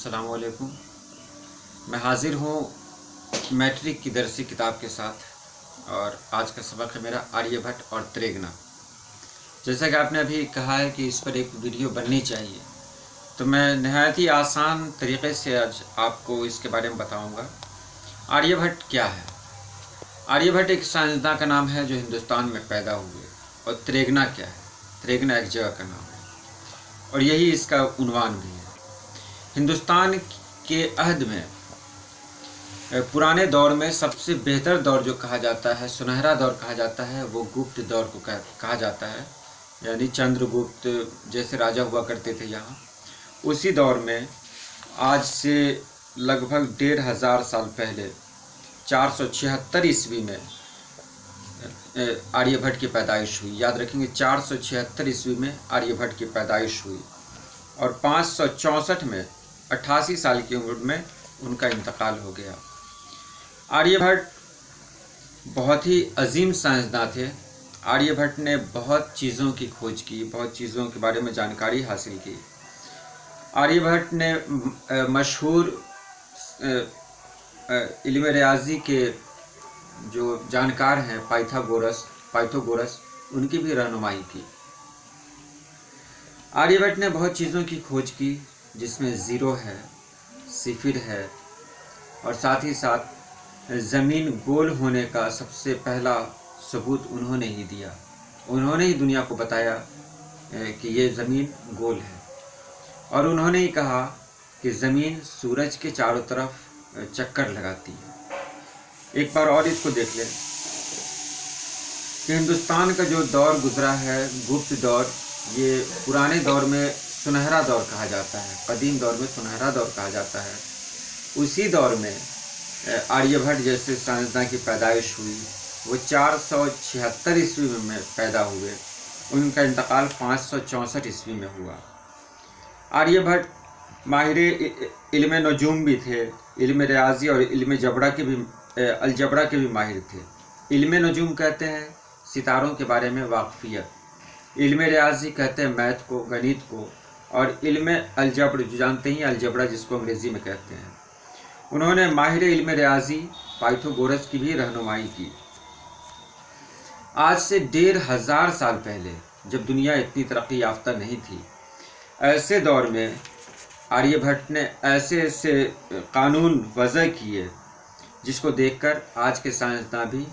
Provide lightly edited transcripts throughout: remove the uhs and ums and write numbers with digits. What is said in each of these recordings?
अस्सलाम वालेकुम। मैं हाज़िर हूँ मैट्रिक की दरसी किताब के साथ और आज का सबक है मेरा आर्यभट्ट और त्रेगना। जैसा कि आपने अभी कहा है कि इस पर एक वीडियो बननी चाहिए, तो मैं नहायत ही आसान तरीक़े से आज आपको इसके बारे में बताऊँगा। आर्यभट्ट क्या है? आर्यभट्ट एक साइंसदान का नाम है जो हिंदुस्तान में पैदा हुए। और त्रेगना क्या है? त्रेगना एक जगह का नाम है और यही इसका उन्वान भी है। हिंदुस्तान के अहद में पुराने दौर में सबसे बेहतर दौर जो कहा जाता है, सुनहरा दौर कहा जाता है, वो गुप्त दौर को कहा जाता है। यानी चंद्रगुप्त जैसे राजा हुआ करते थे यहाँ, उसी दौर में आज से लगभग 1500 साल पहले 476 ईस्वी में आर्यभट्ट की पैदाइश हुई। याद रखेंगे, 476 ईस्वी में आर्यभट्ट की पैदाइश हुई और 564 में 88 साल की उम्र में उनका इंतकाल हो गया। आर्यभट्ट बहुत ही अजीम साइंसदान थे। आर्यभट्ट ने बहुत चीज़ों की खोज की, बहुत चीज़ों के बारे में जानकारी हासिल की। आर्यभट्ट ने मशहूर इल्म रियाजी के जो जानकार हैं पाइथागोरस, उनकी भी रहनुमाई की। आर्यभट्ट ने बहुत चीज़ों की खोज की, जिसमें ज़ीरो है, सिफिर है और साथ ही साथ ज़मीन गोल होने का सबसे पहला सबूत उन्होंने ही दिया। उन्होंने ही दुनिया को बताया कि ये ज़मीन गोल है और उन्होंने ही कहा कि ज़मीन सूरज के चारों तरफ चक्कर लगाती है। एक बार और इसको देख लें कि हिंदुस्तान का जो दौर गुजरा है, गुप्त दौर, ये पुराने दौर में सुनहरा दौर कहा जाता है, कदीम दौर में सुनहरा दौर कहा जाता है। उसी दौर में आर्यभट्ट जैसे साइंसदान की पैदाइश हुई। वो 476 ईस्वी में पैदा हुए, उनका इंतकाल 564 ईस्वी में हुआ। आर्यभट्ट माहिर इल्म नजूम भी थे, इल्म रियाजी और इल्म अलजबरा के भी माहिर थे। इल्म नजूम कहते हैं सितारों के बारे में वाकफियत, इल्म रियाजी कहते हैं मैथ को, गणित को, और इल्म अलजबर जो जानते हैं अलजबरा जिसको अंग्रेज़ी में कहते हैं। उन्होंने माहिर इल्म रियाजी पाइथागोरस की भी रहनुमाई की। आज से 1500 साल पहले, जब दुनिया इतनी तरक्की याफ्ता नहीं थी, ऐसे दौर में आर्यभट्ट ने ऐसे ऐसे कानून वज़ा किए जिसको देखकर आज के साइंसदान भी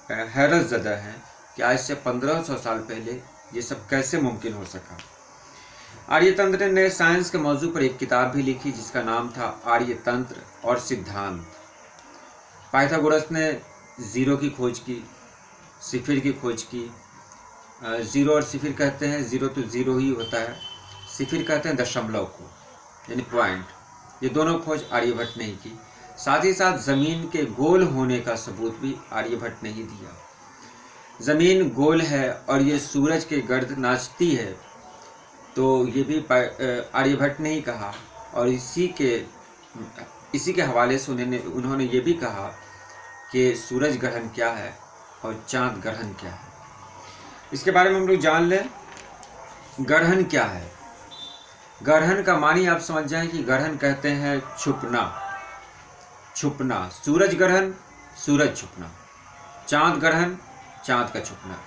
हैरत ज़दा हैं कि आज से 1500 साल पहले ये सब कैसे मुमकिन हो सका। आर्यतंत्र ने साइंस के मौजू पर एक किताब भी लिखी जिसका नाम था आर्यतंत्र और सिद्धांत। पाइथागोरस ने ज़ीरो की खोज की, सिफिर की खोज की। ज़ीरो और सिफिर कहते हैं, ज़ीरो तो ज़ीरो ही होता है, सिफिर कहते हैं दशमलव को, यानी पॉइंट। ये दोनों खोज आर्यभट्ट ने ही की। साथ ही साथ ज़मीन के गोल होने का सबूत भी आर्यभट्ट ने ही दिया। ज़मीन गोल है और ये सूरज के गर्द नाचती है, तो ये भी आर्यभट्ट ने ही कहा। और इसी के हवाले से उन्होंने ये भी कहा कि सूरज ग्रहण क्या है और चांद ग्रहण क्या है। इसके बारे में हम लोग जान लें। ग्रहण क्या है? ग्रहण का मानी आप समझ जाएं कि ग्रहण कहते हैं छुपना। सूरज ग्रहण, सूरज छुपना। चांद ग्रहण, चांद का छुपना।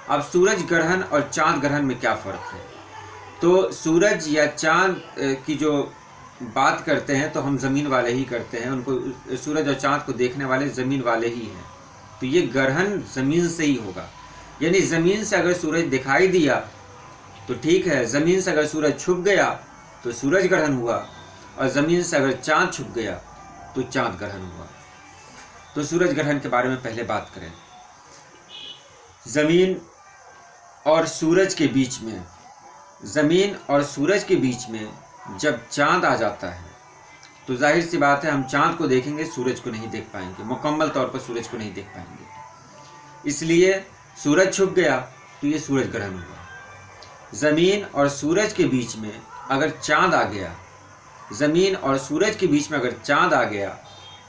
अब सूरज ग्रहण और चांद ग्रहण में क्या फ़र्क है? तो सूरज या चांद की जो बात करते हैं तो हम ज़मीन वाले ही करते हैं, उनको सूरज और चांद को देखने वाले ज़मीन वाले ही हैं। तो ये ग्रहण ज़मीन से ही होगा, यानी ज़मीन से अगर सूरज दिखाई दिया तो ठीक है, ज़मीन से अगर सूरज छुप गया तो सूरज ग्रहण हुआ, और ज़मीन से अगर चांद छुप गया तो चांद ग्रहण हुआ। तो सूरज ग्रहण के बारे में पहले बात करें। ज़मीन और सूरज के बीच में, ज़मीन और सूरज के बीच में जब चांद आ जाता है तो जाहिर सी बात है हम चांद को देखेंगे, सूरज को नहीं देख पाएंगे, मुकम्मल तौर पर सूरज को नहीं देख पाएंगे। इसलिए सूरज छुप गया तो ये सूरज ग्रहण हुआ। ज़मीन और सूरज के बीच में अगर चांद आ गया, ज़मीन और सूरज के बीच में अगर चांद आ गया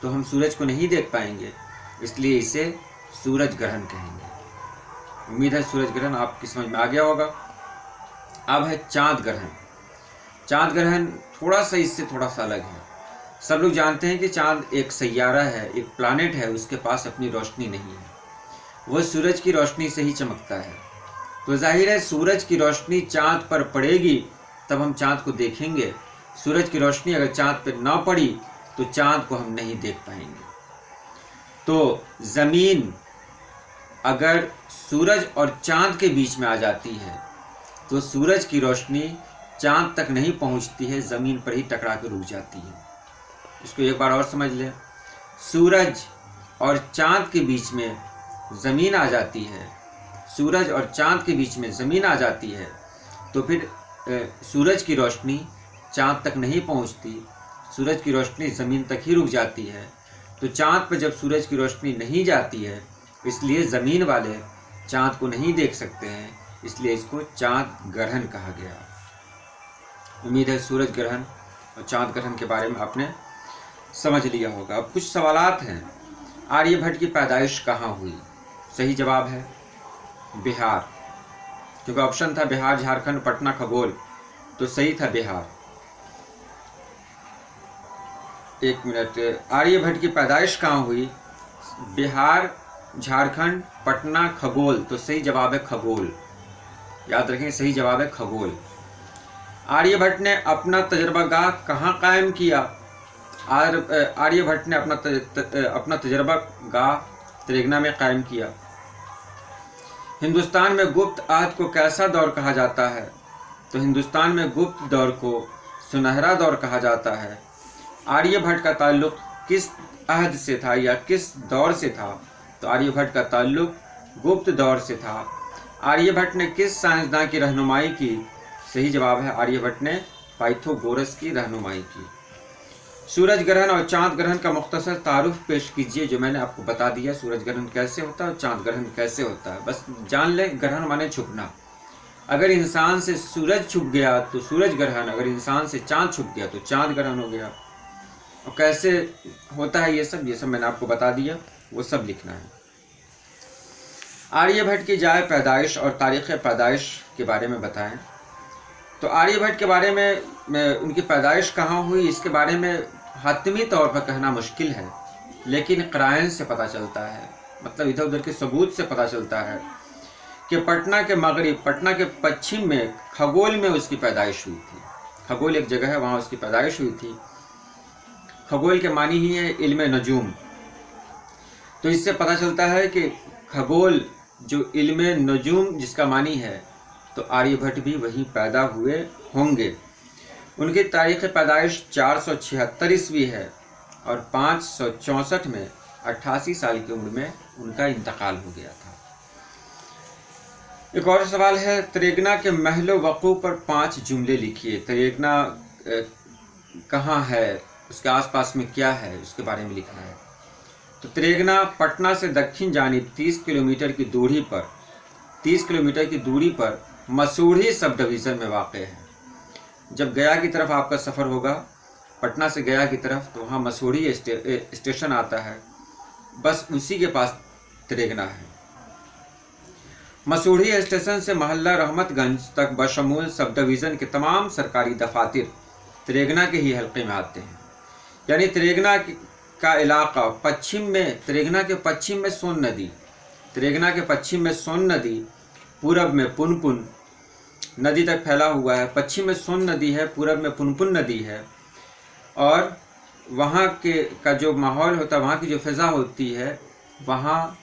तो हम सूरज को नहीं देख पाएंगे, इसलिए इसे सूरज ग्रहण कहेंगे। उम्मीद है सूरज ग्रहण आपकी समझ में आ गया होगा। अब है चांद ग्रहण। चांद ग्रहण थोड़ा सा इससे थोड़ा सा अलग है। सब लोग जानते हैं कि चांद एक सैयारा है, एक प्लानेट है, उसके पास अपनी रोशनी नहीं है, वह सूरज की रोशनी से ही चमकता है। तो जाहिर है सूरज की रोशनी चांद पर पड़ेगी तब हम चांद को देखेंगे। सूरज की रोशनी अगर चांद पर ना पड़ी तो चांद को हम नहीं देख पाएंगे। तो ज़मीन अगर सूरज और चांद के बीच में आ जाती है तो सूरज की रोशनी चांद तक नहीं पहुंचती है, ज़मीन पर ही टकरा कर रुक जाती है। इसको एक बार और समझ लें, सूरज और चांद के बीच में ज़मीन आ जाती है, सूरज और चांद के बीच में ज़मीन आ जाती है तो फिर सूरज की रोशनी चांद तक नहीं पहुंचती, सूरज की रोशनी ज़मीन तक ही रुक जाती है। तो चांद पर जब सूरज की रोशनी नहीं जाती है, इसलिए ज़मीन वाले चांद को नहीं देख सकते हैं, इसलिए इसको चांद ग्रहण कहा गया। उम्मीद है सूरज ग्रहण और चांद ग्रहण के बारे में आपने समझ लिया होगा। अब कुछ सवालात हैं। आर्यभट्ट की पैदाइश कहाँ हुई? सही जवाब है बिहार, क्योंकि ऑप्शन था बिहार, झारखंड, पटना, खगोल, तो सही था बिहार। एक मिनट, आर्यभट्ट की पैदाइश कहाँ हुई? बिहार, झारखंड, पटना, खगोल, तो सही जवाब है खगोल। याद रखें, सही जवाब है खगोल। आर्यभट्ट ने अपना तजर्बागाह कहाँ कायम किया? आर्यभट्ट ने अपना तजर्बागाह त्रिगना में कायम किया। हिंदुस्तान में गुप्त अहद को कैसा दौर कहा जाता है? तो हिंदुस्तान में गुप्त दौर को सुनहरा दौर कहा जाता है। आर्यभट्ट का ताल्लुक किस अहद से था या किस दौर से था? तो आर्यभट्ट का ताल्लुक गुप्त दौर से था। आर्यभट्ट ने किस साइंसदान की रहनुमाई की? सही जवाब है आर्यभट्ट ने पाइथागोरस की रहनुमाई की। सूरज ग्रहण और चांद ग्रहण का मुख्तसर तारुफ पेश कीजिए, जो मैंने आपको बता दिया सूरज ग्रहण कैसे होता है और चांद ग्रहण कैसे होता है। बस जान लें, ग्रहण माने छुपना। अगर इंसान से सूरज छुप गया तो सूरज ग्रहण, अगर इंसान से चांद छुप गया तो चांद ग्रहण हो गया। और कैसे होता है ये सब मैंने आपको बता दिया, वो सब लिखना है। आर्यभट्ट की जाए पैदाइश और तारीख़ पैदाइश के बारे में बताएं। तो आर्यभट्ट के बारे में उनकी पैदाइश कहाँ हुई, इसके बारे में हतमी तौर पर कहना मुश्किल है, लेकिन क़राइन से पता चलता है, मतलब इधर उधर के सबूत से पता चलता है कि पटना के मगरिब, पटना के पश्चिम में खगोल में उसकी पैदाइश हुई थी। खगोल एक जगह है, वहाँ उसकी पैदाइश हुई थी। खगोल के मानी ही है इल्म नजूम। तो इससे पता चलता है कि खगोल जो इल्म नजूम जिसका मानी है, तो आर्यभट्ट भी वहीं पैदा हुए होंगे। उनकी तारीख़ पैदाइश 476 ईस्वी है और 564 में 88 साल की उम्र में उनका इंतकाल हो गया था। एक और सवाल है, त्रिगना के महलो वक़ू पर 5 जुमले लिखिए। त्रिगना कहाँ है, उसके आसपास में क्या है, उसके बारे में लिखना है। तो त्रिगना पटना से दक्षिण जानिब 30 किलोमीटर की दूरी पर मसूढ़ी सब डिवीज़न में वाक़ है। जब गया की तरफ आपका सफ़र होगा, पटना से गया की तरफ, तो वहाँ मसूढ़ी स्टेशन आता है, बस उसी के पास त्रिगना है। मसूढ़ी स्टेशन से मोहल्ला रहमतगंज तक बशमूल सब डिवीज़न के तमाम सरकारी दफातर त्रिगना के ही हल्के में आते हैं। यानी त्रिगना का इलाका पश्चिम में, त्रिगना के पश्चिम में सोन नदी, त्रिगना के पश्चिम में सोन नदी, पूरब में पुनपुन नदी तक फैला हुआ है। पश्चिम में सोन नदी है, पूरब में पुनपुन नदी है। और वहाँ के का जो माहौल होता है, वहाँ की जो फ़िज़ा होती है, वहाँ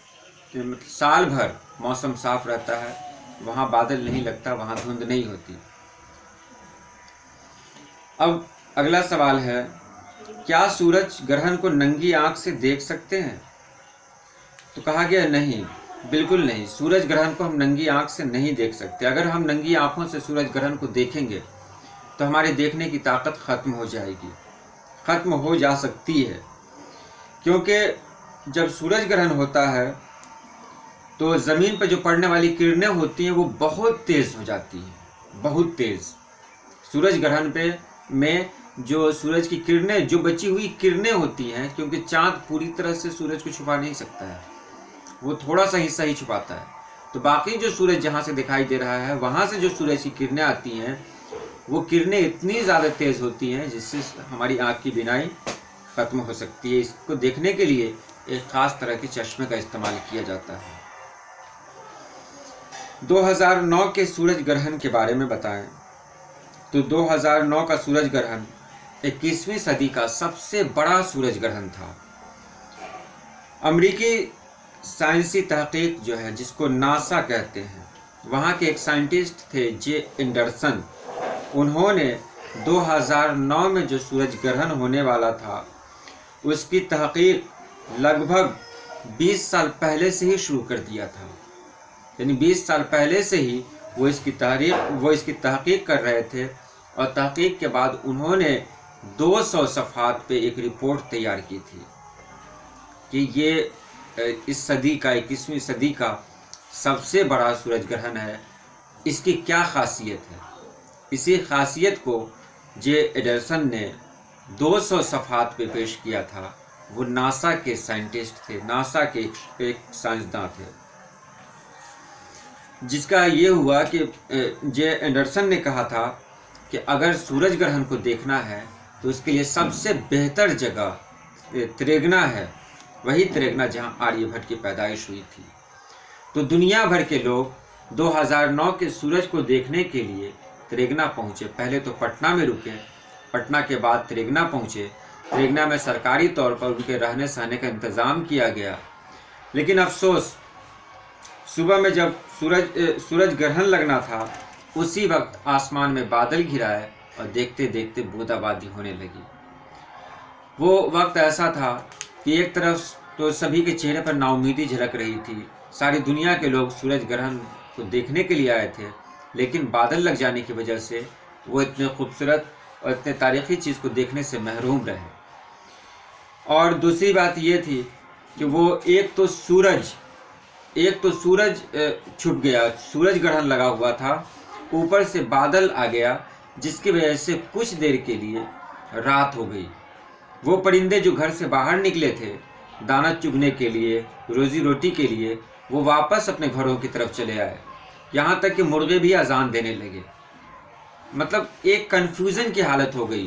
साल भर मौसम साफ़ रहता है, वहाँ बादल नहीं लगता, वहाँ धुंध नहीं होती। अब अगला सवाल है, क्या सूरज ग्रहण को नंगी आँख से देख सकते हैं? तो कहा गया नहीं, बिल्कुल नहीं। सूरज ग्रहण को हम नंगी आँख से नहीं देख सकते। अगर हम नंगी आँखों से सूरज ग्रहण को देखेंगे तो हमारे देखने की ताकत ख़त्म हो जाएगी, ख़त्म हो जा सकती है। क्योंकि जब सूरज ग्रहण होता है तो ज़मीन पर जो पड़ने वाली किरणें होती हैं वो बहुत तेज़ हो जाती हैं, बहुत तेज़। सूरज ग्रहण में जो सूरज की किरणें, जो बची हुई किरणें होती हैं, क्योंकि चाँद पूरी तरह से सूरज को छुपा नहीं सकता है, वो थोड़ा सा हिस्सा ही छुपाता है। तो बाकी जो सूरज जहाँ से दिखाई दे रहा है, वहाँ से जो सूरज की किरणें आती हैं वो किरणें इतनी ज़्यादा तेज़ होती हैं जिससे हमारी आँख की बीनाई ख़त्म हो सकती है। इसको देखने के लिए एक ख़ास तरह के चश्मे का इस्तेमाल किया जाता है। 2009 के सूरज ग्रहण के बारे में बताएं तो 2009 का सूरज ग्रहण 21वीं सदी का सबसे बड़ा सूरज ग्रहण था। अमेरिकी साइंसी तहकीक जो है, जिसको नासा कहते हैं, वहाँ के एक साइंटिस्ट थे जे एंडरसन। उन्होंने 2009 में जो सूरज ग्रहण होने वाला था उसकी तहकीक लगभग 20 साल पहले से ही शुरू कर दिया था। यानी 20 साल पहले से ही वो इसकी तहकीक कर रहे थे और तहकीक के बाद उन्होंने 200 सफ़हात पे एक रिपोर्ट तैयार की थी कि ये इस सदी का 21वीं सदी का सबसे बड़ा सूरज ग्रहण है। इसकी क्या खासियत है? इसी खासियत को जे एंडरसन ने 200 सफ़हात पे पेश किया था। वो नासा के साइंटिस्ट थे, नासा के एक साइंसदान थे, जिसका ये हुआ कि जे एंडरसन ने कहा था कि अगर सूरज ग्रहण को देखना है तो उसके लिए सबसे बेहतर जगह त्रिगना है, वही त्रिगना जहाँ आर्यभट्ट की पैदाइश हुई थी। तो दुनिया भर के लोग 2009 के सूरज को देखने के लिए त्रिगना पहुँचे। पहले तो पटना में रुके, पटना के बाद त्रिगना पहुँचे। त्रिगना में सरकारी तौर पर उनके रहने सहने का इंतज़ाम किया गया। लेकिन अफसोस, सुबह में जब सूरज ग्रहण लगना था उसी वक्त आसमान में बादल घिराए और देखते देखते बूंदाबांदी होने लगी। वो वक्त ऐसा था कि एक तरफ तो सभी के चेहरे पर नाउमीदी झलक रही थी। सारी दुनिया के लोग सूरज ग्रहण को देखने के लिए आए थे, लेकिन बादल लग जाने की वजह से वो इतने खूबसूरत और इतने तारीख़ी चीज़ को देखने से महरूम रहे। और दूसरी बात ये थी कि वो एक तो सूरज छुप गया, सूरज ग्रहण लगा हुआ था, ऊपर से बादल आ गया, जिसकी वजह से कुछ देर के लिए रात हो गई। वो परिंदे जो घर से बाहर निकले थे दाना चुगने के लिए, रोजी रोटी के लिए, वो वापस अपने घरों की तरफ चले आए। यहाँ तक कि मुर्गे भी अजान देने लगे। मतलब एक कन्फ्यूज़न की हालत हो गई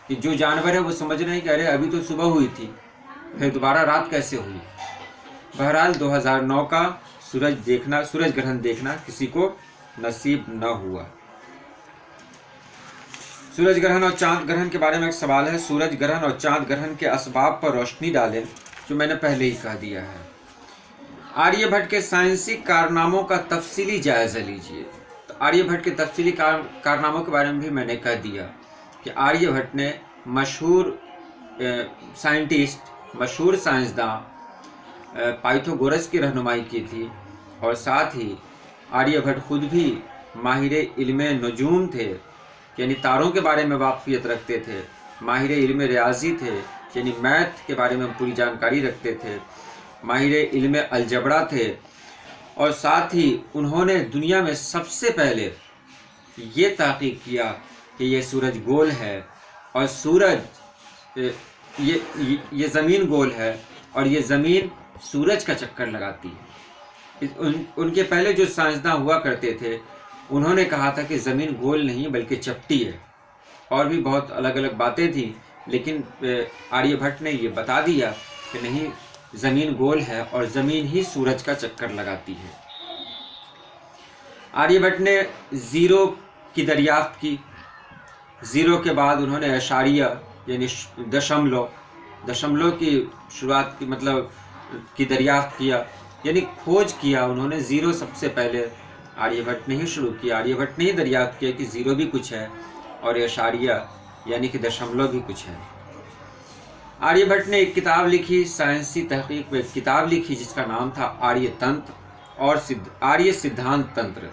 कि जो जानवर है वो समझ रहे हैं कि अरे अभी तो सुबह हुई थी, फिर दोबारा रात कैसे हुई। बहरहाल 2009 का सूरज ग्रहण देखना किसी को नसीब न हुआ। सूरज ग्रहण और चांद ग्रहण के बारे में एक सवाल है। सूरज ग्रहण और चांद ग्रहण के असबाब पर रोशनी डालें, जो मैंने पहले ही कह दिया है। आर्यभट्ट के साइंसी कारनामों का तफसीली जायज़ा लीजिए। तो आर्यभट्ट के तफसीली कारनामों के बारे में भी मैंने कह दिया कि आर्यभट्ट ने मशहूर साइंटिस्ट, मशहूर साइंसदान पाइथागोरस की रहनुमाई की थी, और साथ ही आर्यभट्ट खुद भी माहिर इल्म नजूम थे, यानी तारों के बारे में वाक़फ़ियत रखते थे। माहिर इल्म रियाजी थे, यानी मैथ के बारे में पूरी जानकारी रखते थे। माहिर इल्म अलजबड़ा थे, और साथ ही उन्होंने दुनिया में सबसे पहले ये तहक़ीक़ किया कि ये सूरज गोल है और ये ज़मीन गोल है और ये ज़मीन सूरज का चक्कर लगाती है। उनके पहले जो साइंसदान हुआ करते थे उन्होंने कहा था कि ज़मीन गोल नहीं बल्कि चपटी है, और भी बहुत अलग अलग बातें थी, लेकिन आर्यभट्ट ने ये बता दिया कि नहीं, ज़मीन गोल है और ज़मीन ही सूरज का चक्कर लगाती है। आर्यभट्ट ने ज़ीरो की दरियाफ्त की। ज़ीरो के बाद उन्होंने अशारिया यानी दशमलव की शुरुआत की, मतलब की दरियाफ्त किया, यानी खोज किया उन्होंने। ज़ीरो सबसे पहले आर्यभट्ट ने ही शुरू किया। आर्यभट्ट ने ही दरियाफ्त किया कि ज़ीरो भी कुछ है और अशारिया यानी कि दशमलव भी कुछ है। आर्यभट्ट ने एक किताब लिखी, साइंसी तहकीक में एक किताब लिखी जिसका नाम था आर्यतंत्र और आर्य सिद्धांत तंत्र।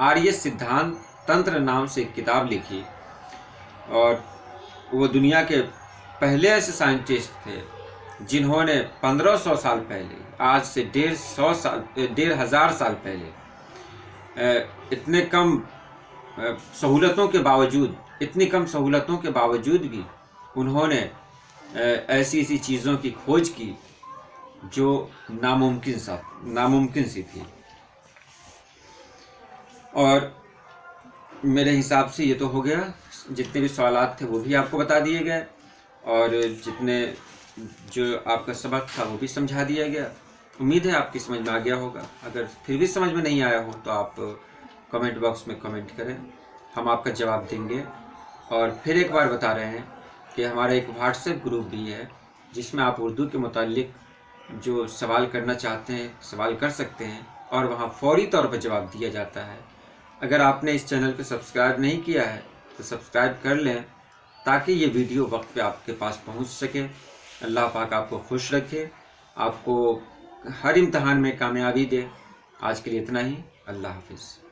आर्य सिद्धांत तंत्र नाम से एक किताब लिखी, और वो दुनिया के पहले ऐसे साइंटिस्ट थे जिन्होंने 1500 साल पहले, आज से 1,500 साल पहले, इतनी कम सहूलतों के बावजूद भी उन्होंने ऐसी चीज़ों की खोज की जो नामुमकिन सी थी। और मेरे हिसाब से ये तो हो गया, जितने भी सवालात थे वो भी आपको बता दिए गए, और जितने जो आपका सबक था वो भी समझा दिया गया। उम्मीद है आपकी समझ में आ गया होगा। अगर फिर भी समझ में नहीं आया हो तो आप कमेंट बॉक्स में कमेंट करें, हम आपका जवाब देंगे। और फिर एक बार बता रहे हैं कि हमारा एक व्हाट्सएप ग्रुप भी है, जिसमें आप उर्दू के मुतालिक जो सवाल करना चाहते हैं सवाल कर सकते हैं, और वहाँ फौरी तौर पर जवाब दिया जाता है। अगर आपने इस चैनल को सब्सक्राइब नहीं किया है तो सब्सक्राइब कर लें, ताकि ये वीडियो वक्त पे आपके पास पहुंच सके। अल्लाह पाक आपको खुश रखे, आपको हर इम्तहान में कामयाबी दे। आज के लिए इतना ही। अल्लाह हाफिज़।